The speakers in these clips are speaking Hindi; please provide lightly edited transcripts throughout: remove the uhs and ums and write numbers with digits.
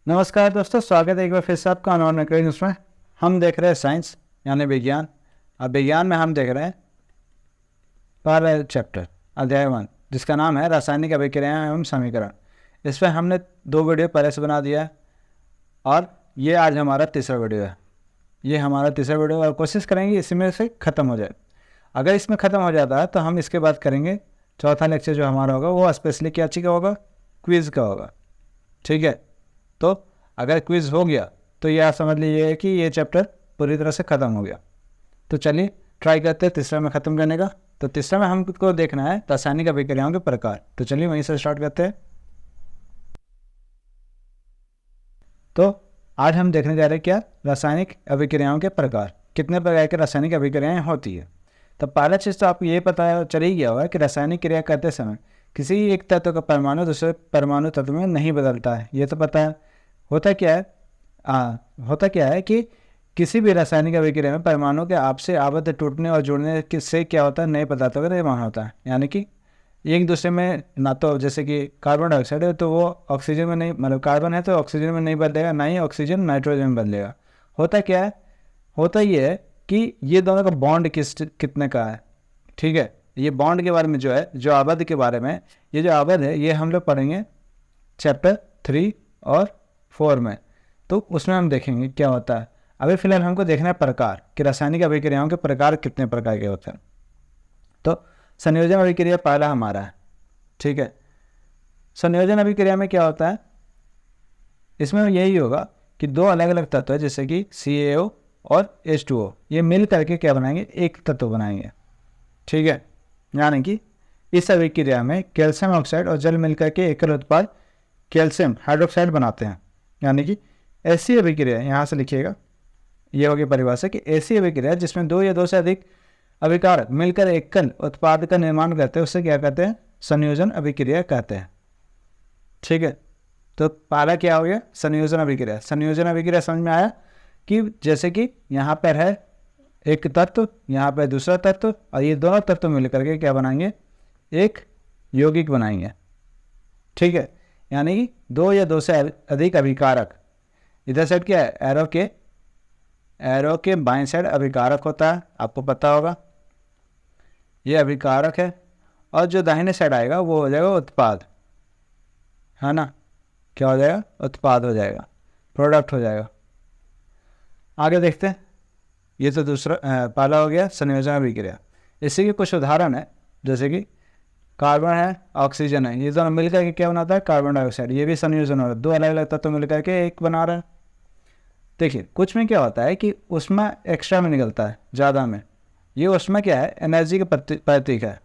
नमस्कार दोस्तों, स्वागत है एक बार फिर से आपका अनॉन न्यूज़ में। हम देख रहे हैं साइंस यानी विज्ञान। अब विज्ञान में हम देख रहे हैं पहला चैप्टर अध्याय 1, जिसका नाम है रासायनिक अभिक्रियाएं एवं समीकरण। इस पर हमने 2 वीडियो पहले से बना दिया है और ये आज हमारा तीसरा वीडियो है। ये हमारा तीसरा वीडियो और कोशिश करेंगे इसमें से ख़त्म हो जाए। अगर इसमें ख़त्म हो जाता है तो हम इसके बाद करेंगे चौथा लेक्चर जो हमारा होगा वो स्पेशली क्या चीज़ का होगा, क्विज़ का होगा। ठीक है, तो अगर क्विज़ हो गया तो यह समझ लीजिए कि ये चैप्टर पूरी तरह से ख़त्म हो गया। तो चलिए ट्राई करते हैं तीसरा में ख़त्म करने का। तो तीसरा में हमको देखना है रासायनिक अभिक्रियाओं के प्रकार। तो चलिए वहीं से स्टार्ट करते हैं। तो आज हम देखने जा रहे हैं क्या, रासायनिक अभिक्रियाओं के प्रकार। कितने प्रकार की रासायनिक अभिक्रियाएं होती है। तो पहला चीज़ तो आपको ये पता चल ही गया होगा कि रासायनिक क्रिया करते समय किसी एक तत्व का परमाणु दूसरे परमाणु तत्व में नहीं बदलता है। ये तो पता है। होता क्या है कि किसी भी रासायनिक अभिक्रिया में परमाणु के आपसे आबद्ध टूटने और जुड़ने से क्या होता है, नए पदार्थों का निर्माण होता है। यानी कि एक दूसरे में ना तो जैसे कि कार्बन डाइऑक्साइड है तो वो ऑक्सीजन में नहीं, मतलब कार्बन है तो ऑक्सीजन में नहीं बदलेगा, ना ही ऑक्सीजन नाइट्रोजन में बदलेगा। होता क्या है, होता ये है कि ये दोनों का बॉन्ड कितने का है। ठीक है, ये बॉन्ड के बारे में जो है, जो आबद्ध के बारे में, ये जो आबद्ध है ये हम लोग पढ़ेंगे चैप्टर 3 और 4 में। तो उसमें हम देखेंगे क्या होता है। अभी फिलहाल हमको देखना है प्रकार कि रासायनिक अभिक्रियाओं के प्रकार कितने प्रकार के होते हैं। तो संयोजन अभिक्रिया पहला हमारा है। ठीक है, संयोजन अभिक्रिया में क्या होता है, इसमें यही होगा कि 2 अलग अलग तत्व है जैसे कि CaO और H2O, ये मिल करके क्या बनाएंगे, एक तत्व बनाएंगे। ठीक है, यानी कि इस अभिक्रिया में कैल्शियम ऑक्साइड और जल मिलकर के एकल उत्पाद कैल्शियम हाइड्रोक्साइड बनाते हैं। यानी कि ऐसी अभिक्रिया, यहाँ से लिखिएगा, ये होगी परिभाषा कि ऐसी अभिक्रिया जिसमें 2 या 2 से अधिक अभिकारक मिलकर एकल उत्पाद का निर्माण करते हैं उसे क्या कहते हैं, संयोजन अभिक्रिया कहते हैं। ठीक है, तो पहला क्या हो गया, संयोजन अभिक्रिया। संयोजन अभिक्रिया समझ में आया कि जैसे कि यहाँ पर है एक तत्व, यहाँ पर दूसरा तत्व, और ये दोनों तत्व मिलकर के क्या बनाएंगे, एक यौगिक बनाएंगे। ठीक है, यानी कि 2 या 2 से अधिक अभिकारक। इधर साइड क्या है, एरो के बाएं साइड अभिकारक होता है, आपको पता होगा, ये अभिकारक है। और जो दाहिने साइड आएगा वो हो जाएगा उत्पाद, है ना। क्या हो जाएगा, उत्पाद हो जाएगा, प्रोडक्ट हो जाएगा। आगे देखते हैं। ये तो दूसरा पहला हो गया संयोजन अभिक्रिया। इसी के कुछ उदाहरण है, जैसे कि कार्बन है, ऑक्सीजन है, ये दोनों मिलकर के क्या बनाता है, कार्बन डाइऑक्साइड। ये भी संयोजन हो रहा है, 2 अलग अलग तत्व मिलकर के एक बना रहे हैं। देखिए कुछ में क्या होता है कि ऊष्मा एक्स्ट्रा में निकलता है, ज़्यादा में। ये ऊष्मा क्या है, एनर्जी का प्रतीक है।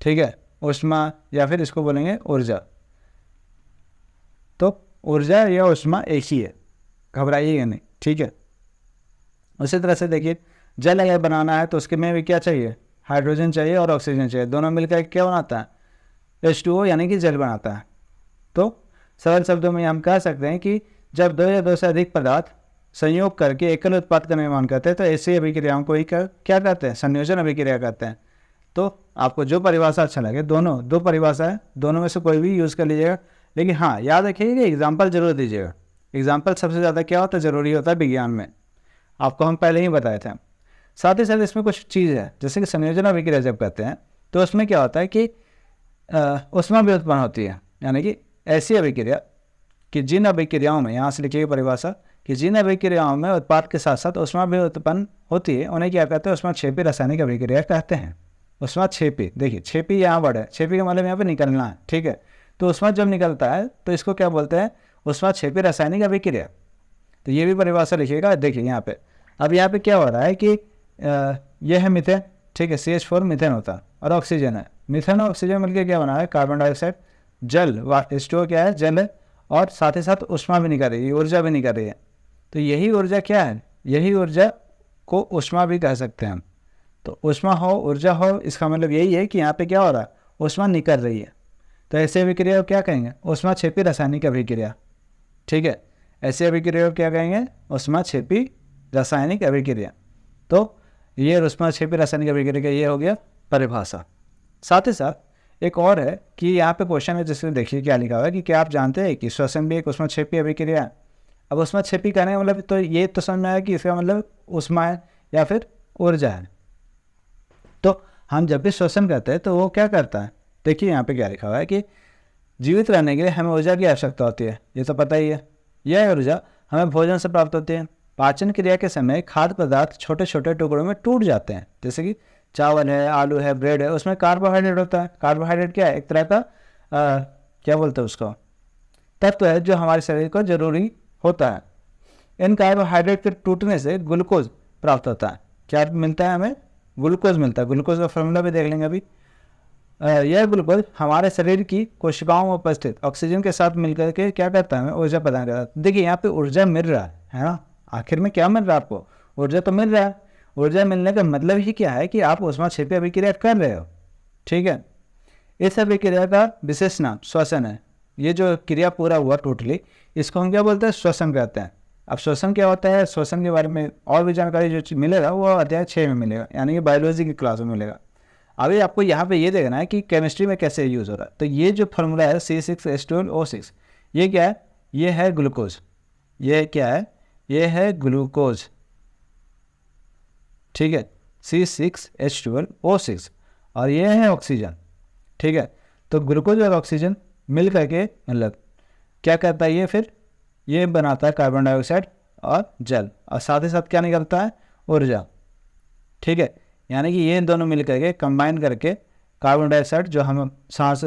ठीक है, ऊष्मा या फिर इसको बोलेंगे ऊर्जा। तो ऊर्जा या ऊष्मा एक ही है, घबराइएगा नहीं। ठीक है, उसी तरह से देखिए जल अगर बनाना है तो उसके में भी क्या चाहिए, हाइड्रोजन चाहिए और ऑक्सीजन चाहिए। दोनों मिलकर क्या बनाता है, H2O यानी कि जल बनाता है। तो सरल शब्दों में हम कह सकते हैं कि जब 2 या 2 से अधिक पदार्थ संयोग करके एकल उत्पाद का निर्माण करते हैं तो ऐसी अभिक्रियाओं को ही क्या कहते हैं, संयोजन अभिक्रिया कहते हैं। तो आपको जो परिभाषा अच्छा लगे, दोनों 2 परिभाषा है, दोनों में से कोई भी यूज़ कर लीजिएगा। लेकिन हाँ, याद रखिएगा कि एग्जाम्पल जरूर दीजिएगा। एग्जाम्पल सबसे ज़्यादा क्या होता है, ज़रूरी होता है विज्ञान में, आपको हम पहले ही बताए थे। साथ ही साथ इसमें कुछ चीज़ है, जैसे कि संयोजन अभिक्रिया जब करते हैं तो उसमें क्या होता है कि ऊष्मा भी उत्पन्न होती है। यानी कि ऐसी अभिक्रिया कि जिन अभिक्रियाओं में, यहाँ से लिखिए परिभाषा, कि जिन अभिक्रियाओं में उत्पाद के साथ साथ ऊष्मा भी उत्पन्न होती है उन्हें क्या कहते हैं, ऊष्माक्षेपी रासायनिक अभिक्रिया कहते हैं। ऊष्माक्षेपी, देखिए क्षेपी यहाँ वर्ड है, क्षेपी का मतलब यहाँ पे निकलना है। ठीक है, तो ऊष्मा जब निकलता है तो इसको क्या बोलते हैं, ऊष्माक्षेपी रासायनिक अभिक्रिया। तो ये भी परिभाषा लिखिएगा। देखिए यहाँ पे, अब यहाँ पे क्या हो रहा है कि यह है मीथेन। ठीक है, CH4 मीथेन होता है, और ऑक्सीजन है। मीथेन और ऑक्सीजन मिलकर क्या बना है, कार्बन डाइऑक्साइड। जल, H2O क्या है, जल है, और साथ ही साथ ऊष्मा भी निकल रही है, ऊर्जा भी निकल रही है। तो यही ऊर्जा क्या है, यही ऊर्जा को ऊष्मा भी कह सकते हैं हम। तो ऊष्मा हो, ऊर्जा हो, इसका मतलब यही है कि यहाँ पे क्या हो रहा है, ऊष्मा निकल रही है। तो ऐसे अभिक्रिया को क्या कहेंगे, ऊष्माक्षेपी रासायनिक अभिक्रिया। ठीक है, ऐसे अभिक्रिया को क्या कहेंगे, ऊष्माक्षेपी रासायनिक अभिक्रिया। तो ये ऊष्माक्षेपी रासायनिक अभिक्रिया का ये हो गया परिभाषा। साथ ही साथ एक और है कि यहाँ पे क्वेश्चन है, जिसमें देखिए क्या लिखा हुआ है कि क्या आप जानते हैं कि श्वसन भी एक ऊष्माक्षेपी अभिक्रिया है। अब ऊष्माक्षेपी कहने का मतलब तो ये तो समझ में आया कि इसका मतलब ऊष्मा है या फिर ऊर्जा है। तो हम जब भी श्वसन करते हैं तो वो क्या करता है, देखिए यहाँ पे क्या लिखा हुआ है कि जीवित रहने के लिए हमें ऊर्जा की आवश्यकता होती है, ये तो पता ही है। यह ऊर्जा हमें भोजन से प्राप्त होती है। पाचन क्रिया के समय खाद्य पदार्थ छोटे छोटे टुकड़ों में टूट जाते हैं, जैसे कि चावल है, आलू है, ब्रेड है, उसमें कार्बोहाइड्रेट होता है। कार्बोहाइड्रेट क्या है, एक तरह का क्या बोलते हैं उसको, तत्व है जो हमारे शरीर को जरूरी होता है। इन कार्बोहाइड्रेट के टूटने से ग्लूकोज प्राप्त होता है। क्या मिलता है हमें, ग्लूकोज मिलता है। ग्लूकोज का फॉर्मूला भी देख लेंगे अभी। यह ग्लूकोज हमारे शरीर की कोशिकाओं में उपस्थित ऑक्सीजन के साथ मिलकर के क्या करता है, हमें ऊर्जा प्रदान करता है। देखिए यहाँ पे ऊर्जा मिल रहा है ना, आखिर में क्या मिल रहा है आपको, ऊर्जा तो मिल रहा है। ऊर्जा मिलने का मतलब ही क्या है कि आप ऊष्माक्षेपी अभिक्रिया कर रहे हो, ठीक है। इस अभिक्रिया का विशेष नाम श्वसन है। ये जो क्रिया पूरा हुआ टोटली, इसको हम क्या बोलते हैं, श्वसन कहते हैं। अब श्वसन क्या होता है, श्वसन के बारे में और भी जानकारी जो मिलेगा वो अध्याय 6 में मिलेगा, यानी कि बायोलॉजी की क्लास में मिलेगा। अभी आपको यहाँ पे ये देखना है कि केमिस्ट्री में कैसे यूज़ हो रहा है। तो ये जो फार्मूला है C6H12O6, ये क्या है, ये है ग्लूकोज। ये क्या है, ये है ग्लूकोज, ठीक है, C6H12O6, और ये है ऑक्सीजन, ठीक है। तो ग्लूकोज और ऑक्सीजन मिल करके मतलब क्या करता है, ये फिर ये बनाता है कार्बन डाइऑक्साइड और जल, और साथ ही साथ क्या निकलता है, ऊर्जा, ठीक है। यानी कि ये दोनों मिल करके कंबाइन करके कार्बन डाइऑक्साइड जो हम सांस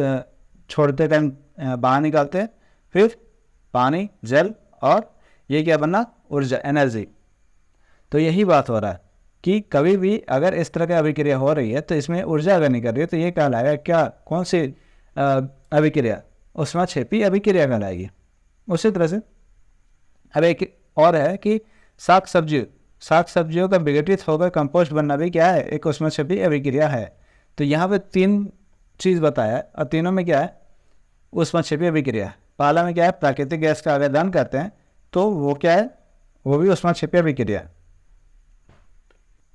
छोड़ते टाइम बाहर निकालते हैं, फिर पानी, जल, और ये क्या बना, ऊर्जा, एनर्जी। तो यही बात हो रहा है कि कभी भी अगर इस तरह की अभिक्रिया हो रही है तो इसमें ऊर्जा अगर नहीं कर रही है तो ये कहलाएगा क्या, कौन सी अभिक्रिया, ऊष्माक्षेपी अभिक्रिया कहलाएगी। उसी तरह से अब एक और है कि साग सब्जियों का विघटित होकर कंपोस्ट बनना भी क्या है, एक ऊष्माक्षेपी अभिक्रिया है। तो यहाँ पे 3 चीज़ बताया है, और तीनों में क्या है, ऊष्माक्षेपी अभिक्रिया। पहला में क्या है, प्राकृतिक गैस का अगर दान करते हैं तो वो क्या है, वो भी ऊष्माक्षेपी अभिक्रिया।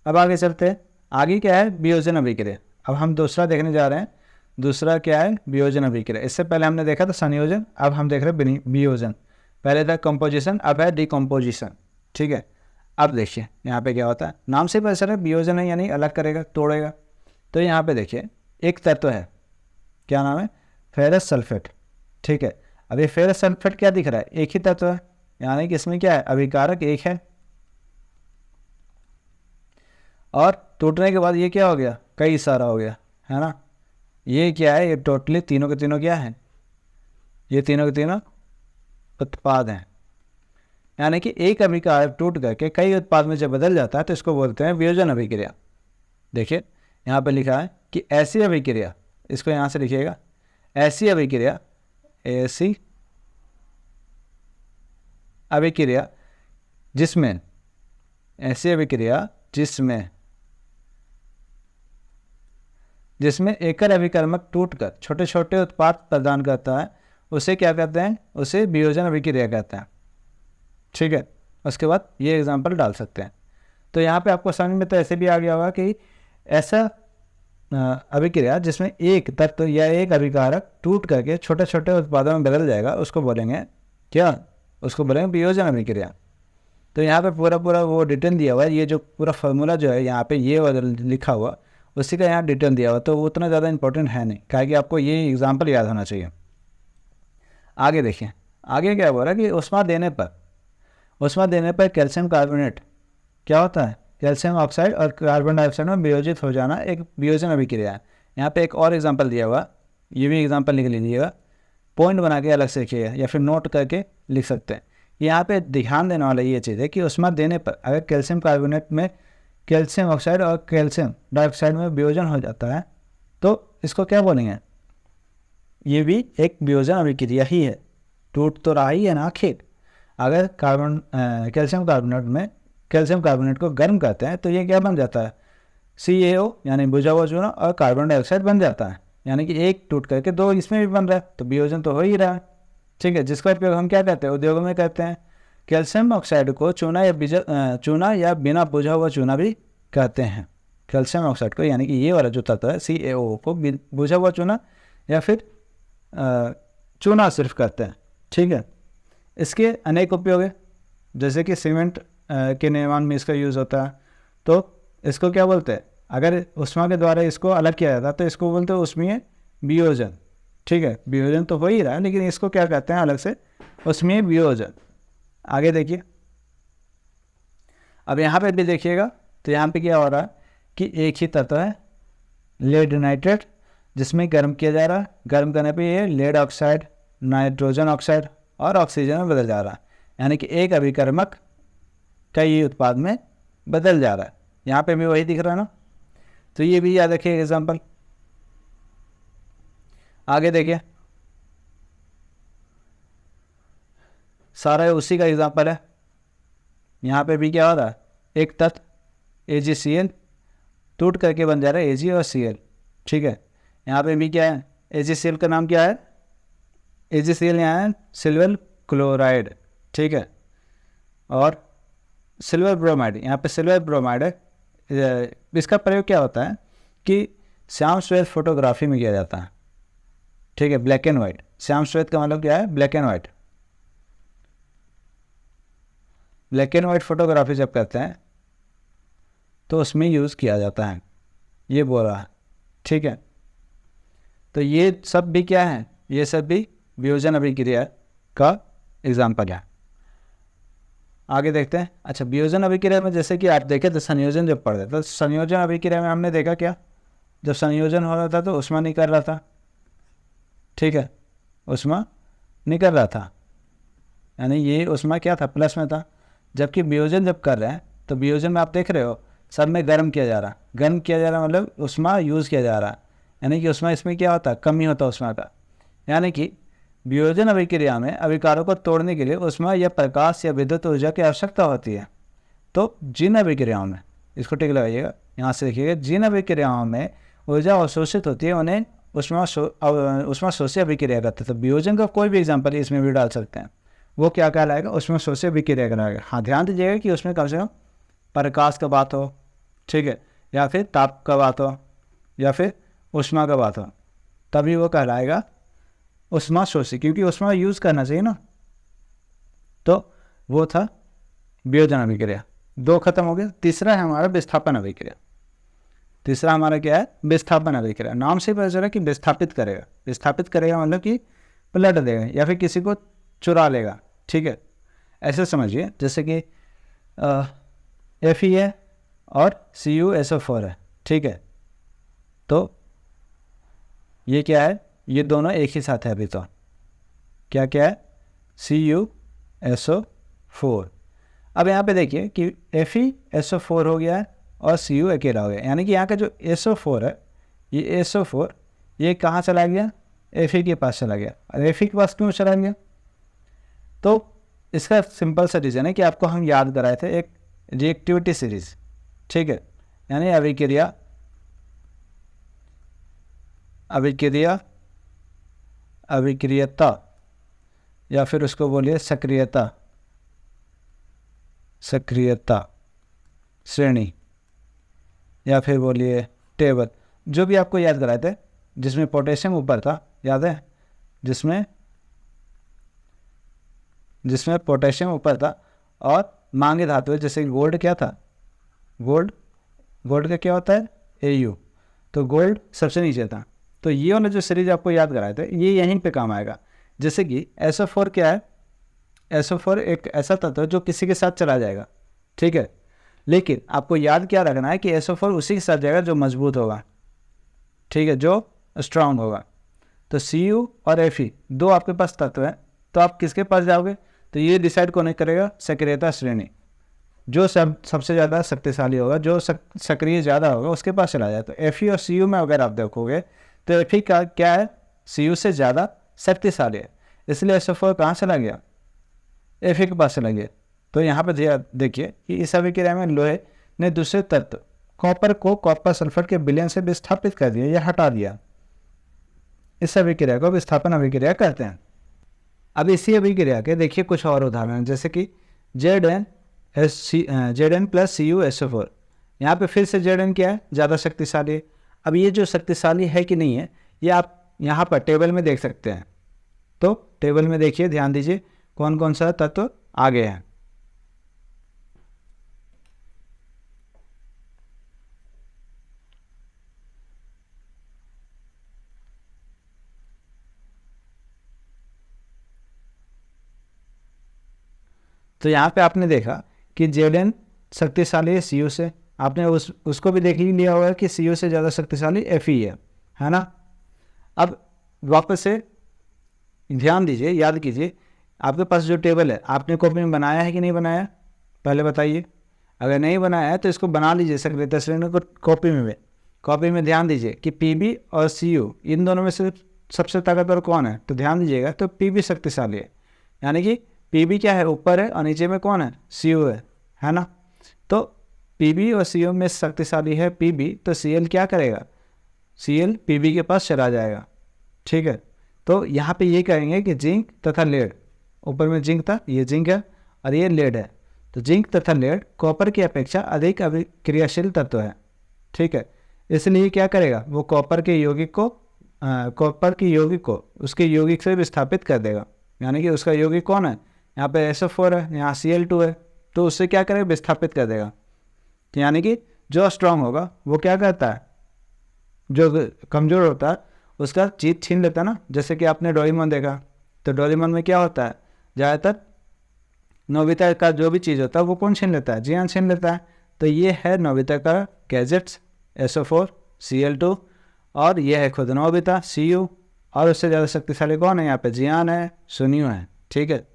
अब आगे चलते हैं, आगे क्या है, वियोजन अभिक्रिया। अब हम दूसरा देखने जा रहे हैं। दूसरा क्या है, वियोजन अभिक्रिया। इससे पहले हमने देखा था संयोजन, अब हम देख रहे हैं वियोजन। पहले था कंपोजिशन, अब है डिकम्पोजिशन, ठीक है। अब देखिए यहाँ पे क्या होता है, नाम से पता चला वियोजन है यानी अलग करेगा, तोड़ेगा। तो यहाँ पे देखिए एक तत्व है, क्या नाम है, फेरस सल्फेट, ठीक है। अब ये फेरस सल्फेट क्या दिख रहा है, एक ही तत्व है, यानी कि इसमें क्या है, अभिकारक एक है, और टूटने के बाद ये क्या हो गया, कई सारा हो गया, है ना। ये क्या है, ये टोटली तीनों के तीनों क्या है, ये तीनों के तीनों उत्पाद हैं। यानी कि एक अभिकारक टूट करके कई उत्पाद में जब बदल जाता है तो इसको बोलते हैं वियोजन अभिक्रिया। देखिए यहाँ पे लिखा है कि ऐसी अभिक्रिया, इसको यहाँ से लिखिएगा, ऐसी अभिक्रिया जिसमें एकल अभिकर्मक टूटकर छोटे छोटे उत्पाद प्रदान करता है, उसे क्या कहते हैं, उसे वियोजन अभिक्रिया कहते हैं, ठीक है। उसके बाद ये एग्जांपल डाल सकते हैं। तो यहाँ पे आपको समझ में तो ऐसे भी आ गया होगा कि ऐसा अभिक्रिया जिसमें एक तत्व या एक अभिकारक टूट करके छोटे छोटे उत्पादों में बदल जाएगा, उसको बोलेंगे क्या, उसको बोलेंगे वियोजन अभिक्रिया। तो यहाँ पे पूरा वो डिटेल दिया हुआ है, ये जो पूरा फार्मूला जो है यहाँ पे ये लिखा हुआ, उसी का यहाँ डिटेल दिया हुआ, तो वो उतना ज़्यादा इंपॉर्टेंट है नहीं, क्या कि आपको ये एग्जाम्पल याद होना चाहिए। आगे देखिए, आगे क्या बोल रहा है कि ऊष्मा देने पर कैल्शियम कार्बोनेट क्या होता है, कैल्शियम ऑक्साइड और कार्बन डाइऑक्साइड में वियोजित हो जाना एक वियोजन अभिक्रिया है। यहाँ पे एक और एग्जांपल दिया हुआ, ये भी एग्जांपल लिख लीजिएगा, पॉइंट बना के अलग से लिखिएगा या फिर नोट करके लिख सकते हैं। यहाँ पे ध्यान देने वाला ये चीज़ है कि ऊष्मा देने पर अगर कैल्शियम कार्बोनेट में कैल्शियम ऑक्साइड और कैल्शियम डाइऑक्साइड में वियोजन हो जाता है तो इसको क्या बोलेंगे, ये भी एक वियोजन अभिक्रिया ही है, टूट तो रहा ही है ना आखिर। अगर कैल्शियम कार्बोनेट को गर्म करते हैं तो ये क्या बन जाता है, CaO यानी बुझा हुआ चूना, और कार्बन डाइऑक्साइड बन जाता है, यानी कि एक टूट करके 2 इसमें भी बन रहा है, तो वियोजन तो हो ही रहा है, ठीक है। जिसका उपयोग हम क्या कहते हैं, उद्योगों में करते हैं। कैल्शियम ऑक्साइड को चूना या बिना बुझा हुआ चूना भी कहते हैं। कैल्शियम ऑक्साइड को यानी कि ये वाला जो तत्व है CaO को बुझा हुआ चूना या फिर चूना सिर्फ करते हैं। ठीक है, इसके अनेक उपयोग है, जैसे कि सीमेंट के निर्माण में इसका यूज़ होता है। तो इसको क्या बोलते हैं, अगर ऊष्मा के द्वारा इसको अलग किया जाता है तो इसको बोलते हैं ऊष्मीय वियोजन। ठीक है, वियोजन तो हो ही रहा है, लेकिन इसको क्या कहते हैं अलग से, ऊष्मीय वियोजन। आगे देखिए, अब यहाँ पे भी देखिएगा तो यहाँ पे क्या हो रहा है कि एक ही तत्व है लेड नाइट्रेट, जिसमें गर्म किया जा रहा है। गर्म करने पे ये लेड ऑक्साइड, नाइट्रोजन ऑक्साइड और ऑक्सीजन में बदल जा रहा है, यानी कि एक अभिकर्मक कई उत्पाद में बदल जा रहा है। यहाँ पे भी वही दिख रहा है ना, तो ये भी याद रखिए एग्जाम्पल। आगे देखिए, सारा उसी का एग्जाम्पल है। यहाँ पे भी क्या हो रहा है, एक तत्व AgCl टूट करके बन जा रहा है Ag और Cl। ठीक है, यहाँ पे भी क्या है, AgCl का नाम क्या है, AgCl यहाँ है सिल्वर क्लोराइड। ठीक है, और सिल्वर ब्रोमाइड, यहाँ पे सिल्वर ब्रोमाइड है। इसका प्रयोग क्या होता है कि श्याम श्वेत फोटोग्राफी में किया जाता है। ठीक है, ब्लैक एंड वाइट। श्याम श्वेत का मतलब क्या है, black and white. Black and white photography जब करते हैं तो उसमें यूज़ किया जाता है, ये बोल रहा है। ठीक है, तो ये सब भी क्या है, ये सब भी वियोजन अभिक्रिया का एग्जाम्पल है। आगे देखते हैं। अच्छा, वियोजन अभिक्रिया में जैसे कि आप देखें तो संयोजन जब पढ़ रहे तो संयोजन अभिक्रिया में हमने देखा क्या, जब संयोजन हो रहा था तो ऊष्मा निकल रहा था। ठीक है, ऊष्मा निकल रहा था, यानी ये ऊष्मा क्या था, प्लस में था। जबकि वियोजन जब कर रहे हैं तो वियोजन में आप देख रहे हो सब में गर्म किया जा रहा, गर्म किया जा रहा मतलब ऊष्मा यूज़ किया जा रहा, यानी कि ऊष्मा इसमें क्या होता है, कमी होता है ऊष्मा का। यानी कि वियोजन अभिक्रिया में अभिकारों को तोड़ने के लिए ऊष्मा या प्रकाश या विद्युत ऊर्जा की आवश्यकता होती है। तो जिन अभिक्रियाओं में, इसको टिक लगाइएगा, यहाँ से देखिएगा, जिन अभिक्रियाओं में ऊर्जा अवशोषित होती है उन्हें ऊष्मा शोषी अभिक्रिया कहते हैं। तो वियोजन का कोई भी एग्जाम्पल इसमें भी डाल सकते हैं, वो क्या कहलाएगा, ऊष्मा शोषी अभिक्रिया कहलाएगा। हाँ, ध्यान दीजिएगा कि उसमें कम से कम प्रकाश का बात हो, ठीक है, या फिर ताप का बात हो, या फिर ऊष्मा का बात हो, तभी वो कहलाएगा ऊष्मा शोषी, क्योंकि ऊष्मा यूज़ करना चाहिए ना। तो वो था वियोजन अभिक्रिया। दो खत्म हो गया। तीसरा है हमारा विस्थापन अभिक्रिया। तीसरा हमारा क्या है, विस्थापन अभिक्रिया। नाम से पता चला कि विस्थापित करेगा। विस्थापित करेगा मतलब कि पलट देगा या फिर किसी को चुरा लेगा। ठीक है, ऐसे समझिए जैसे कि Fe है और CuSO4 है। ठीक है, तो ये क्या है, ये दोनों एक ही साथ है अभी। तो क्या क्या है, CuSO4। अब यहाँ पे देखिए कि FeSO4 हो गया है और Cu अकेला हो गया, यानी कि यहाँ का जो SO4 है, ये SO4 ये कहाँ चला गया, Fe के पास चला गया। और Fe के पास क्यों चला गया, तो इसका सिंपल सा रीज़न है कि आपको हम याद कराए थे एक रिएक्टिविटी सीरीज। ठीक है, यानी अभिक्रियता या फिर उसको बोलिए सक्रियता श्रेणी या फिर बोलिए टेबल, जो भी आपको याद कराए थे, जिसमें पोटेशियम ऊपर था, याद है, जिसमें पोटेशियम ऊपर था और मांगे धातु जैसे गोल्ड क्या था, गोल्ड का क्या होता है, Au, तो गोल्ड सबसे नीचे था। तो ये वाला जो सीरीज आपको याद कराए थे ये यहीं पे काम आएगा। जैसे कि SO4 क्या है, SO4 एक ऐसा तत्व है जो किसी के साथ चला जाएगा। ठीक है, लेकिन आपको याद क्या रखना है कि SO4 उसी के साथ जाएगा जो मजबूत होगा। ठीक है, जो स्ट्रांग होगा। तो Cu और Fe दो आपके पास तत्व हैं, तो आप किसके पास जाओगे, तो ये डिसाइड कौन करेगा, सक्रियता श्रेणी। जो सबसे ज़्यादा शक्तिशाली होगा, जो सक्रिय ज़्यादा होगा, उसके पास चला जाए। तो Fe और Cu में अगर आप देखोगे तो Fe का क्या है, Cu से ज़्यादा शक्तिशाली है, इसलिए SO4 कहाँ चला गया, Fe के पास चला गया। तो यहाँ पर देखिए कि इस अभिक्रिया में लोहे ने दूसरे तत्व कॉपर को कॉपर सल्फर के विलयन से विस्थापित कर दिया या हटा दिया। इस अभिक्रिया को विस्थापन अभिक्रिया कहते हैं। अब इसी अभिक्रिया के देखिए कुछ और उदाहरण, जैसे कि Zn प्लस CuSO4। यहाँ पे फिर से Zn क्या है, ज़्यादा शक्तिशाली है। अब ये जो शक्तिशाली है कि नहीं है, ये आप यहाँ पर टेबल में देख सकते हैं। तो टेबल में देखिए, ध्यान दीजिए कौन कौन सा तत्व आगे है। तो यहाँ पे आपने देखा कि Zn शक्तिशाली है Cu से, आपने उसको भी देख ही लिया होगा कि Cu से ज़्यादा शक्तिशाली Fe है ना। अब वापस से ध्यान दीजिए, याद कीजिए, आपके पास जो टेबल है आपने कॉपी में बनाया है कि नहीं बनाया, पहले बताइए। अगर नहीं बनाया है तो इसको बना लीजिए सक्रियता श्रेणी को कॉपी में ध्यान दीजिए कि Pb और Cu इन दोनों में से सबसे ताकतवर कौन है, तो ध्यान दीजिएगा तो Pb शक्तिशाली है, यानी कि Pb क्या है, ऊपर है और नीचे में कौन है, Cu है ना। तो Pb और Cu में शक्तिशाली है Pb, तो Cl क्या करेगा, Cl Pb के पास चला जाएगा, ठीक है। तो यहाँ पे ये कहेंगे कि जिंक तथा लेड, ऊपर में जिंक था, ये जिंक है और ये लेड है, तो जिंक तथा लेड कॉपर की अपेक्षा अधिक अभिक्रियाशील तत्व है, ठीक है। इसलिए क्या करेगा, वो कॉपर की यौगिक को उसके यौगिक से विस्थापित कर देगा, यानी कि उसका यौगिक कौन है, यहाँ पे SO4 है, यहाँ Cl2 है, तो उससे क्या करेगा, विस्थापित कर देगा। तो यानी कि जो स्ट्रांग होगा वो क्या करता है, जो कमज़ोर होता है उसका चीज छीन लेता है ना। जैसे कि आपने डोरेमोन देखा, तो डोरेमोन में क्या होता है, ज़्यादातर नोबिता का जो भी चीज़ होता है वो कौन छीन लेता है, जियान छीन लेता है। तो ये है नोबिता का गैजेट्स SO4 Cl2, और ये है खुद नोबिता Cu, और उससे ज़्यादा शक्तिशाली कौन है, यहाँ पे जियान है, सुनियो है, ठीक है।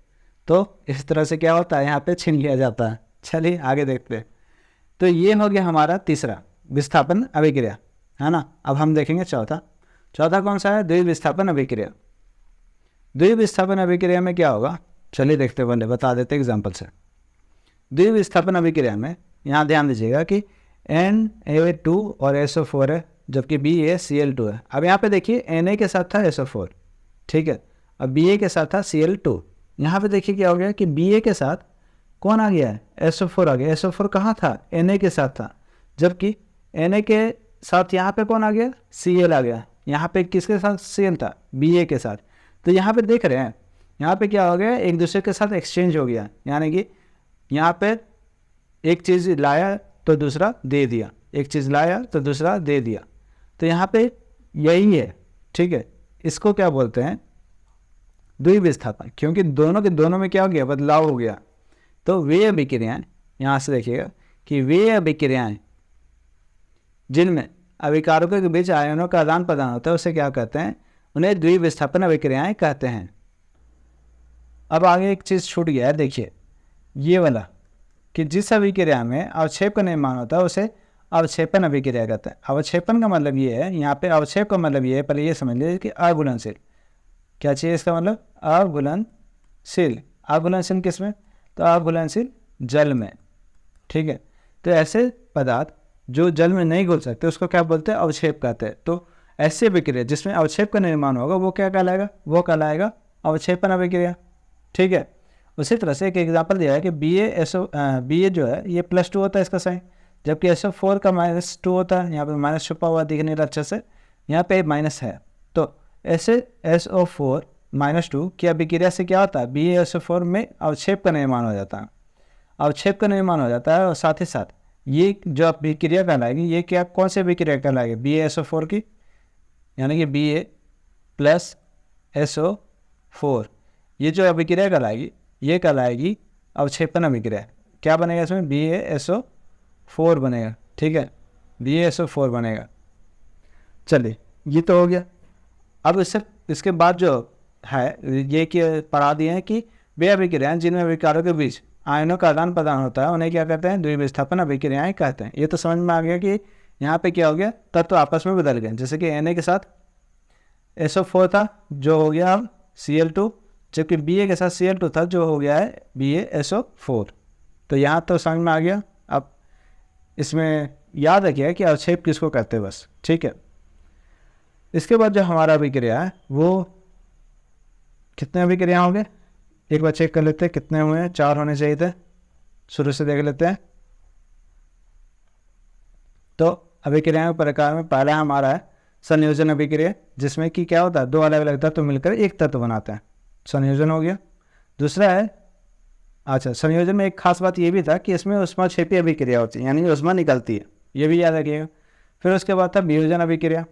तो इस तरह से क्या होता है, यहाँ पे छीन लिया जाता है। चलिए आगे देखते हैं। तो ये हो गया हमारा तीसरा विस्थापन अभिक्रिया, है ना। अब हम देखेंगे चौथा कौन सा है, द्विविस्थापन अभिक्रिया। द्विविस्थापन अभिक्रिया में क्या होगा, चलिए देखते हैं, बता देते एग्जाम्पल से। द्विविस्थापन अभिक्रिया में यहाँ ध्यान दीजिएगा कि Na2 और SO4 है, जबकि BaCl2 है। अब यहाँ पे देखिए Na के साथ था SO4, ठीक है, और Ba के साथ था Cl2। यहाँ पे देखिए क्या हो गया कि Ba के साथ कौन आ गया है, SO4 आ गया। SO4 कहाँ था, Na के साथ था, जबकि Na के साथ यहाँ पे कौन आ गया, Cl आ गया। यहाँ पे किसके साथ Cl था, Ba के साथ। तो यहाँ पे देख रहे हैं, यहाँ पे क्या हो गया, एक दूसरे के साथ एक्सचेंज हो गया, यानी कि यहाँ पे एक चीज़ लाया तो दूसरा दे दिया, एक चीज़ लाया तो दूसरा दे दिया। तो यहाँ पे यही है, ठीक है। इसको क्या बोलते हैं, द्विविस्थापन, क्योंकि दोनों के दोनों में क्या हो गया, बदलाव हो गया। तो वे अभिक्रियाएँ, यहाँ से देखिएगा कि वे अभिक्रियाएँ जिनमें अभिकारकों के बीच आयनों का आदान प्रदान होता है उसे क्या कहते हैं, उन्हें द्विविस्थापन अभिक्रियाएँ कहते हैं। अब आगे एक चीज़ छूट गया है, देखिए ये वाला, कि जिस अभिक्रिया में अवक्षेप का निर्माण होता है उसे अवक्षेपन अभिक्रिया कहते हैं। अवक्षेपन का मतलब ये है, यहाँ पे अवक्षेप का मतलब ये है, पहले ये समझ लीजिए कि अघुलनशील, क्या चाहिए इसका मतलब, अघुलनशील। अघुलनशील किस में, तो अघुलनशील जल में, ठीक है। तो ऐसे पदार्थ जो जल में नहीं घुल सकते उसको क्या बोलते हैं, अवक्षेप कहते हैं। तो ऐसी अभिक्रिया जिसमें अवक्षेप का निर्माण होगा वो क्या कहलाएगा, वो कहलाएगा अवक्षेपन अभिक्रिया, ठीक है। उसी तरह से एक एग्जांपल दिया है कि Ba जो है ये +2 होता है इसका साइन, जबकि SO4 का -2 होता है। यहाँ पे माइनस छुपा हुआ दिख नहीं रहा अच्छे से, यहाँ पे माइनस है। तो ऐसे SO4 -2 की अभिक्रिया से क्या होता है, BaSO4 में अवक्षेप का निर्माण हो जाता है, अवक्षेप का निर्माण हो जाता है। और साथ ही साथ ये जो अभिक्रिया कहलाएगी, ये क्या कौन सी अभिक्रिया कहलाएगी, BaSO4 की, यानी कि Ba + SO4, ये जो अभिक्रिया कहलाएगी ये कहलाएगी अवक्षेपन अभिक्रिया। क्या बनेगा इसमें, BaSO4 बनेगा, ठीक है, BaSO4 बनेगा। चलिए ये तो हो गया। अब इसके बाद जो है ये कि पढ़ा दिए हैं कि वे अभिक्रियाएँ जिनमें अभिकारों के बीच आयनों का आदान प्रदान होता है उन्हें क्या कहते हैं, द्विविस्थापन अभिक्रियाएँ कहते हैं। ये तो समझ में आ गया कि यहाँ पे क्या हो गया, तत्व आपस में बदल गए। जैसे कि Na के साथ SO4 था जो हो गया अब Cl2, जबकि Ba के साथ Cl2 था जो हो गया है BaSO4। तो यहाँ तो समझ में आ गया। अब इसमें याद रखिए कि अवक्षेप किसको कहते हैं बस, ठीक है। इसके बाद जो हमारा अभिक्रिया है वो कितने अभिक्रिया होंगे, एक बार चेक कर लेते हैं कितने हुए हैं, 4 होने चाहिए थे, शुरू से देख लेते हैं। तो अभिक्रियाओं के प्रकार में पहला हमारा है संयोजन अभिक्रिया, जिसमें कि क्या होता है, दो अलग अलग तत्व मिलकर एक तत्व बनाते हैं, संयोजन हो गया। दूसरा है, अच्छा, संयोजन में एक खास बात ये भी था कि इसमें ऊष्माक्षेपी अभिक्रिया होती है, यानी ऊष्मा निकलती है, ये भी याद रखिएगा। फिर उसके बाद था वियोजन अभिक्रिया।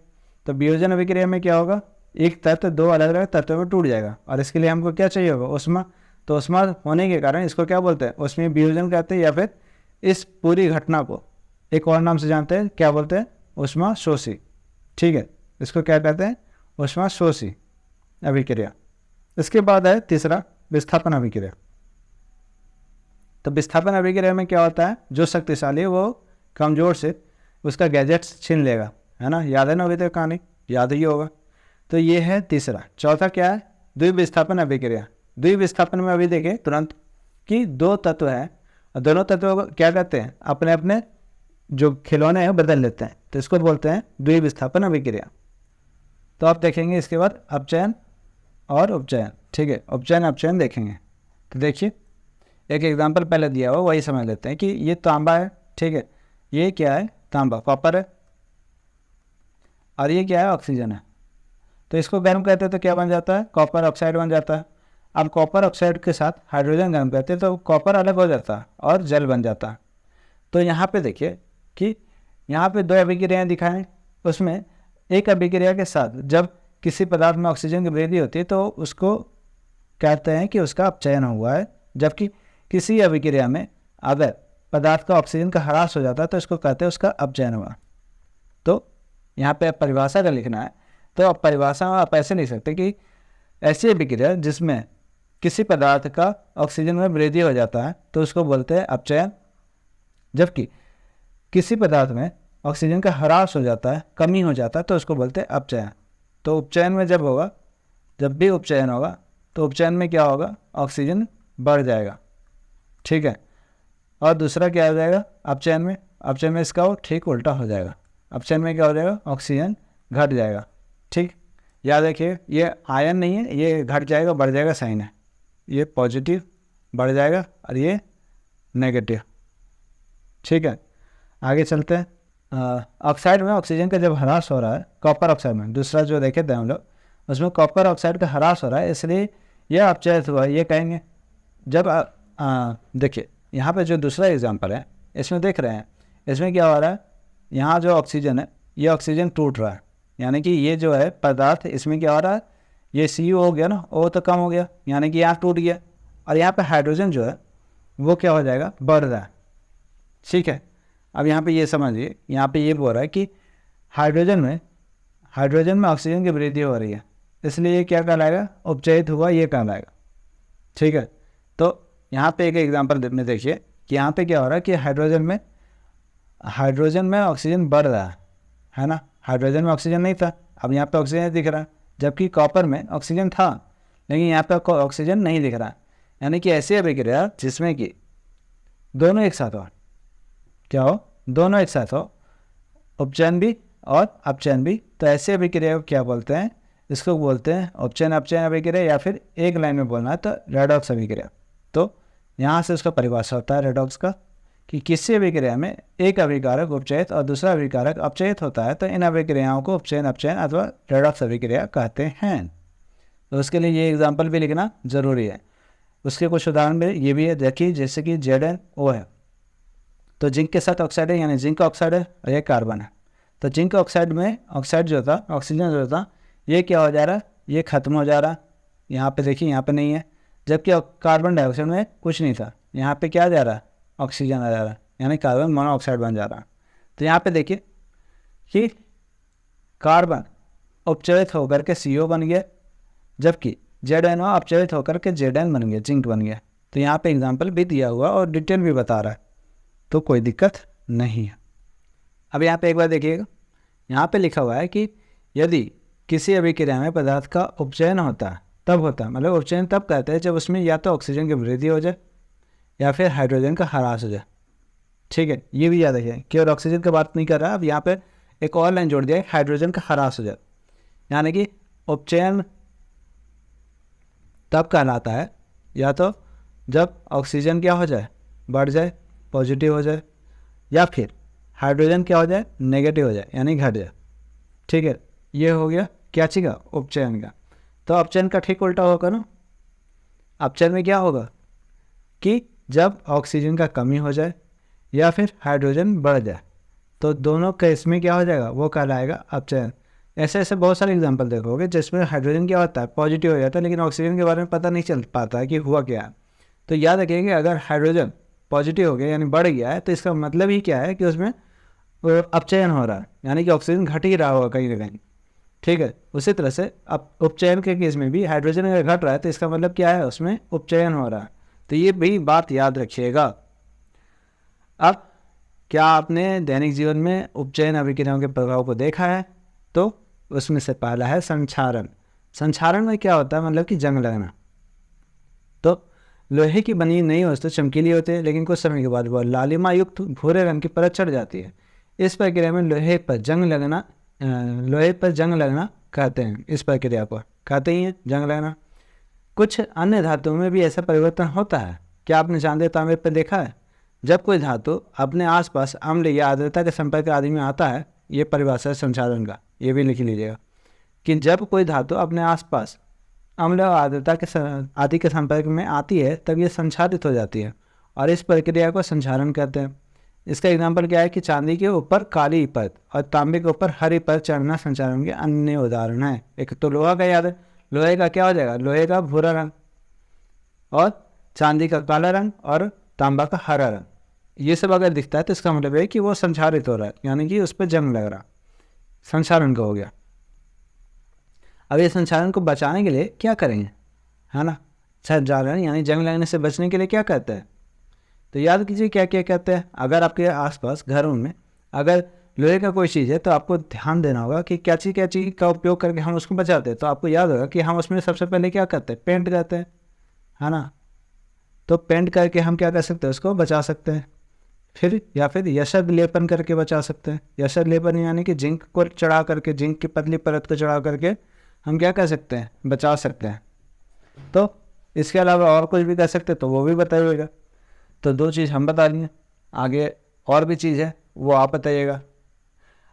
तो वियोजन अभिक्रिया में क्या होगा, एक तत्व दो अलग अलग तत्वों में टूट जाएगा, और इसके लिए हमको क्या चाहिए होगा, ऊष्मा। तो ऊष्मा होने के कारण इसको क्या बोलते हैं, उसमें वियोजन कहते हैं, या फिर इस पूरी घटना को एक और नाम से जानते हैं, क्या बोलते हैं, ऊष्मा शोषी। ठीक है, इसको क्या कहते हैं, ऊष्मा शोषी अभिक्रिया। इसके बाद है तीसरा, विस्थापन अभिक्रिया। तो विस्थापन अभिक्रिया में क्या होता है, जो शक्तिशाली है वो कमज़ोर से उसका गैजेट्स छीन लेगा, है ना, याद है ना, अभी तक कहानी याद ही होगा। तो ये है तीसरा। चौथा क्या है, द्विविस्थापन अभिक्रिया। द्विविस्थापन में अभी देखें तुरंत कि दो तत्व हैं और दोनों तत्वों को क्या कहते हैं, अपने अपने जो खिलौने हैं बदल लेते हैं, तो इसको बोलते हैं द्विविस्थापन अभिक्रिया। तो आप देखेंगे इसके बाद अपचयन और उपचयन। ठीक है, उपचयन अपचयन देखेंगे। तो देखिए एक एग्जांपल पहले दिया हुआ वही समझ लेते हैं कि ये तांबा है। ठीक है, ये क्या है, तांबा, कॉपर है, और ये क्या है, ऑक्सीजन है। तो इसको गर्म करते हैं तो क्या बन जाता है, कॉपर ऑक्साइड बन जाता है। अब कॉपर ऑक्साइड के साथ हाइड्रोजन गर्म करते हैं तो कॉपर अलग हो जाता है और जल बन जाता है। तो यहाँ पे देखिए कि यहाँ पे दो अभिक्रियाएँ दिखाएं, उसमें एक अभिक्रिया के साथ जब किसी पदार्थ में ऑक्सीजन की वृद्धि होती है तो उसको कहते हैं कि उसका अपचयन हुआ है, जबकि किसी अभिक्रिया में अगर पदार्थ का ऑक्सीजन का ह्रास हो जाता है तो इसको कहते हैं उसका अपचयन हुआ। तो यहाँ पे परिभाषा का लिखना है, तो अब परिभाषा आप ऐसे लिख सकते कि ऐसी अभिक्रिया जिसमें किसी पदार्थ का ऑक्सीजन में वृद्धि हो जाता है तो उसको बोलते हैं अपचयन, जबकि किसी पदार्थ में ऑक्सीजन का ह्रास हो जाता है, कमी हो जाता है, तो उसको बोलते हैं अपचयन। तो उपचयन में जब भी उपचयन होगा तो उपचयन में क्या होगा, ऑक्सीजन बढ़ जाएगा। ठीक है, और दूसरा क्या हो जाएगा, अपचयन में इसका वो ठीक उल्टा हो जाएगा। अपचयन में क्या हो जाएगा, ऑक्सीजन घट जाएगा। ठीक, याद रखिए ये आयन नहीं है, ये घट जाएगा बढ़ जाएगा साइन है, ये पॉजिटिव बढ़ जाएगा और ये नेगेटिव। ठीक है, आगे चलते हैं। ऑक्साइड में ऑक्सीजन का जब ह्रास हो रहा है, कॉपर ऑक्साइड में दूसरा जो देखे थे हम लोग, उसमें कॉपर ऑक्साइड का ह्रास हो रहा है, इसलिए यह अपचयित हुआ, ये कहेंगे। जब देखिए यहाँ पे जो दूसरा एग्जांपल है इसमें देख रहे हैं, इसमें क्या हो रहा है, यहाँ जो ऑक्सीजन है ये ऑक्सीजन टूट रहा है, यानी कि ये जो है पदार्थ इसमें क्या हो रहा है, ये CO हो गया ना, O तो कम हो गया, यानी कि यहाँ टूट गया, और यहाँ पे हाइड्रोजन जो है वो क्या हो जाएगा, बढ़ रहा है। ठीक है, अब यहाँ पे ये समझिए, यहाँ पे ये बोल रहा है कि हाइड्रोजन में ऑक्सीजन की वृद्धि हो रही है, इसलिए ये क्या कहलाएगा, उपचयित हुआ, ये कहलाएगा। ठीक है, तो यहाँ पे एक एग्जांपल में देखिए कि यहाँ पे क्या हो रहा है कि हाइड्रोजन में ऑक्सीजन बढ़ रहा है ना, हाइड्रोजन में ऑक्सीजन नहीं था, अब यहाँ पे ऑक्सीजन दिख रहा है, जबकि कॉपर में ऑक्सीजन था लेकिन यहाँ पे ऑक्सीजन नहीं दिख रहा है। यानी कि ऐसी अभिक्रिया जिसमें कि दोनों एक साथ हो, क्या हो, दोनों एक साथ हो, उपचयन भी और अपचयन भी, तो ऐसे अभिक्रिया को क्या बोलते हैं, इसको बोलते हैं उपचयन अपचयन अभिक्रिया, या फिर एक लाइन में बोलना है तो रेडॉक्स अभिक्रिया। तो यहाँ से उसका परिभाषा होता है रेडॉक्स का कि किसी अभिक्रिया में एक अभिकारक उपचयित और दूसरा अभिकारक अपचयित होता है तो इन अभिक्रियाओं को उपचयन अपचयन अथवा रेडॉक्स अभिक्रिया कहते हैं। तो उसके लिए ये एग्जाम्पल भी लिखना जरूरी है। उसके कुछ उदाहरण में ये भी है, देखिए जैसे कि ZnO है, तो जिंक के साथ ऑक्साइड है, यानी जिंक ऑक्साइड है और ये कार्बन है। तो जिंक ऑक्साइड में ऑक्साइड जो था, ऑक्सीजन जो था, ये क्या हो जा रहा है, ये खत्म हो जा रहा, यहाँ पे देखिए यहाँ पे नहीं है, जबकि कार्बन डाइऑक्साइड में कुछ नहीं था, यहाँ पे क्या जा रहा है, ऑक्सीजन आ जा रहा है, यानी कार्बन मोनोऑक्साइड बन जा रहा है। तो यहाँ पे देखिए कि कार्बन उपचयित होकर के CO बन गया, जबकि ZnO अपचयित होकर के Zn बन गया, जिंक बन गया। तो यहाँ पे एग्जांपल भी दिया हुआ और डिटेल भी बता रहा है, तो कोई दिक्कत नहीं है। अब यहाँ पे एक बार देखिएगा, यहाँ पे लिखा हुआ है कि यदि किसी अभिक्रिया में पदार्थ का उपचयन होता है तब होता है, मतलब उपचयन तब कहते हैं जब उसमें या तो ऑक्सीजन की वृद्धि हो जाए या फिर हाइड्रोजन का ह्रास हो जाए। ठीक है, ये भी याद रखिए, केवल ऑक्सीजन की बात नहीं कर रहा, अब यहाँ पे एक और लाइन जोड़ दिया, हाइड्रोजन का ह्रास हो जाए, यानी कि उपचयन तब कहलाता है या तो जब ऑक्सीजन क्या हो जाए, बढ़ जाए, पॉजिटिव हो जाए, या फिर हाइड्रोजन क्या हो जाए, नेगेटिव हो जाए, यानी घट जाए। ठीक है, ये हो गया क्या चीज़ का, उपचयन का। तो अपचयन का ठीक उल्टा होगा ना। अपचयन में क्या होगा कि जब ऑक्सीजन का कमी हो जाए या फिर हाइड्रोजन बढ़ जाए, तो दोनों केस में क्या हो जाएगा, वो कहलाएगा अपचयन। ऐसे ऐसे बहुत सारे एग्जांपल देखोगे जिसमें हाइड्रोजन क्या होता है, पॉजिटिव हो जाता है, लेकिन ऑक्सीजन के बारे में पता नहीं चल पाता है कि हुआ क्या है। तो याद रखिए अगर हाइड्रोजन पॉजिटिव हो गया यानी बढ़ गया है, तो इसका मतलब ही क्या है कि उसमें अपचयन हो रहा है, यानी कि ऑक्सीजन घट ही रहा होगा कहीं ना कहीं। ठीक है, उसी तरह से अब उपचयन के केस में भी हाइड्रोजन अगर घट रहा है तो इसका मतलब क्या है, उसमें उपचयन हो रहा है। तो ये भी बात याद रखिएगा। अब क्या आपने दैनिक जीवन में उपचयन अभिक्रियाओं के प्रभाव को देखा है? तो उसमें से पहला है संक्षारण। संक्षारण में क्या होता है, मतलब कि जंग लगना। तो लोहे की बनी नई वस्तु चमकीली होती है, लेकिन कुछ समय के बाद वह लालिमा युक्त भूरे रंग की परत चढ़ जाती है। इस प्रक्रिया में लोहे पर जंग लगना कहते हैं। इस प्रक्रिया को कहते ही हैं जंग लगना। कुछ अन्य धातुओं में भी ऐसा परिवर्तन होता है। क्या आपने चांदी तांबे पर देखा है? जब कोई धातु अपने आसपास अम्ल या आर्द्रता के संपर्क आदि में आता है, ये परिभाषा है संक्षारण का, ये भी लिख लीजिएगा कि जब कोई धातु अपने आसपास अम्ल और आर्द्रता के आदि के संपर्क में आती है तब ये संक्षारित हो जाती है, और इस प्रक्रिया को संक्षारण कहते हैं। इसका एग्जाम्पल क्या है कि चांदी के ऊपर काली परत और तांबे के ऊपर हरी परत चढ़ना संक्षारण के अन्य उदाहरण है। एक तो लोहा का याद है, लोहे का क्या हो जाएगा, लोहे का भूरा रंग, और चांदी का काला रंग, और तांबा का हरा रंग। ये सब अगर दिखता है तो इसका मतलब है कि वो संक्षारित हो रहा है, यानी कि उस पर जंग लग रहा, संक्षारण का हो गया। अब ये संक्षारण को बचाने के लिए क्या करेंगे, है ना, संक्षारण यानी जंग लगने से बचने के लिए क्या कहते हैं? तो याद कीजिए क्या क्या कहते हैं। अगर आपके आसपास घरों में अगर लोहे का कोई चीज़ है तो आपको ध्यान देना होगा कि क्या चीज़ का उपयोग करके हम उसको बचाते हैं। तो आपको याद होगा कि हम उसमें सबसे पहले क्या करते हैं, पेंट करते हैं, है ना। तो पेंट करके हम क्या कर सकते हैं, उसको बचा सकते हैं। फिर या फिर यशद लेपन करके बचा सकते हैं। यशद लेपन यानी कि जिंक को चढ़ा करके, जिंक की पतली परत को चढ़ा करके हम क्या कर सकते हैं, बचा सकते हैं। तो इसके अलावा और कुछ भी कर सकते हैं तो वो भी बताइएगा। तो दो चीज़ हम बता लिए, आगे और भी चीज़ है वो आप बताइएगा।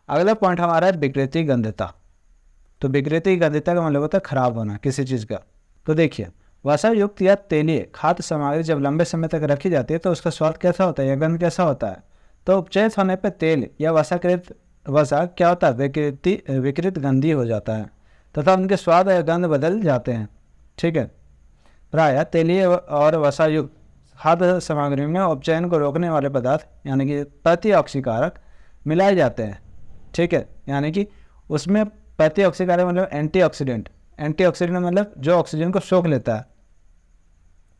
अगला पॉइंट हमारा है विकृति गंधता। तो विकृति गंधता का मतलब होता है खराब होना किसी चीज़ का। तो देखिए, वसा युक्त या तेलीय खाद्य सामग्री जब लंबे समय तक रखी जाती है तो उसका स्वाद कैसा होता है या गंध कैसा होता है? तो उपचयित होने पर तेल या वसा क्या होता है, विकृत गंधी हो जाता है तथा उनके स्वाद या गंध बदल जाते हैं। ठीक है, प्रायः तेलीय और वसा युक्त खाद्य सामग्री में उपचयन को रोकने वाले पदार्थ यानी कि प्रतिऑक्सीकारक मिलाए जाते हैं। ठीक है, यानी कि उसमें प्रतिऑक्सीकारक मतलब एंटीऑक्सीडेंट। एंटीऑक्सीडेंट मतलब जो ऑक्सीजन को सोख लेता है,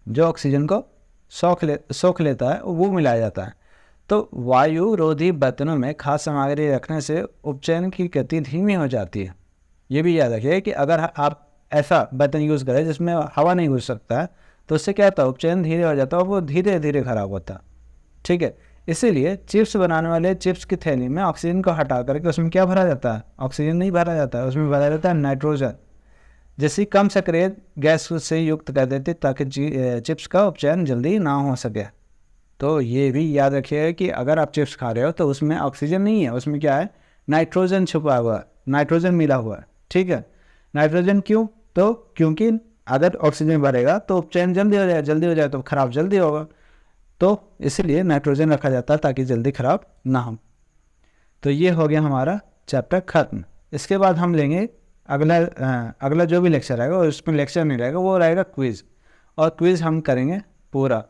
जो ऑक्सीजन को सोख लेता है वो मिलाया जाता है। तो वायु रोधी बर्तनों में खाद्य सामग्री रखने से उपचयन की गति धीमी हो जाती है। ये भी याद रखिए कि अगर आप ऐसा बर्तन यूज़ करें जिसमें हवा नहीं घुस सकता है तो उससे क्या होता है, उपचयन धीरे हो जाता है और वो धीरे धीरे खराब होता है। ठीक है, इसीलिए चिप्स बनाने वाले चिप्स की थैली में ऑक्सीजन को हटा करके उसमें क्या भरा जाता है, ऑक्सीजन नहीं भरा जाता है, उसमें भरा जाता है नाइट्रोजन, जैसी कम सक्रिय गैस से युक्त कर देते ताकि चिप्स का उपचयन जल्दी ना हो सके। तो ये भी याद रखिएगा कि अगर आप चिप्स खा रहे हो तो उसमें ऑक्सीजन नहीं है, उसमें क्या है, नाइट्रोजन छुपा हुआ है, नाइट्रोजन मिला हुआ है। ठीक है, नाइट्रोजन क्यों, तो क्योंकि अगर ऑक्सीजन भरेगा तो उपचयन जल्दी हो जाए तो खराब जल्दी होगा, तो इसलिए नाइट्रोजन रखा जाता है ताकि जल्दी खराब ना हो। तो ये हो गया हमारा चैप्टर खत्म। इसके बाद हम लेंगे अगला जो भी लेक्चर आएगा, और उसमें लेक्चर नहीं रहेगा, वो रहेगा क्विज़, और क्विज़ हम करेंगे पूरा।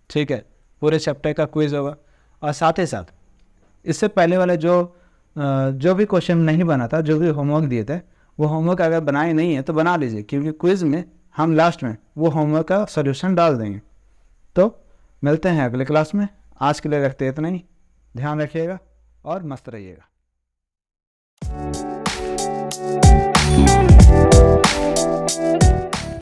ठीक है, पूरे चैप्टर का क्विज़ होगा। और साथ ही साथ इससे पहले वाले जो भी क्वेश्चन नहीं बना था, जो भी होमवर्क दिए थे, वो होमवर्क अगर बनाए नहीं है तो बना लीजिए, क्योंकि क्विज़ में हम लास्ट में वो होमवर्क का सॉल्यूशन डाल देंगे। तो मिलते हैं अगले क्लास में। आज के लिए रखते हैं इतना ही। ध्यान रखिएगा और मस्त रहिएगा।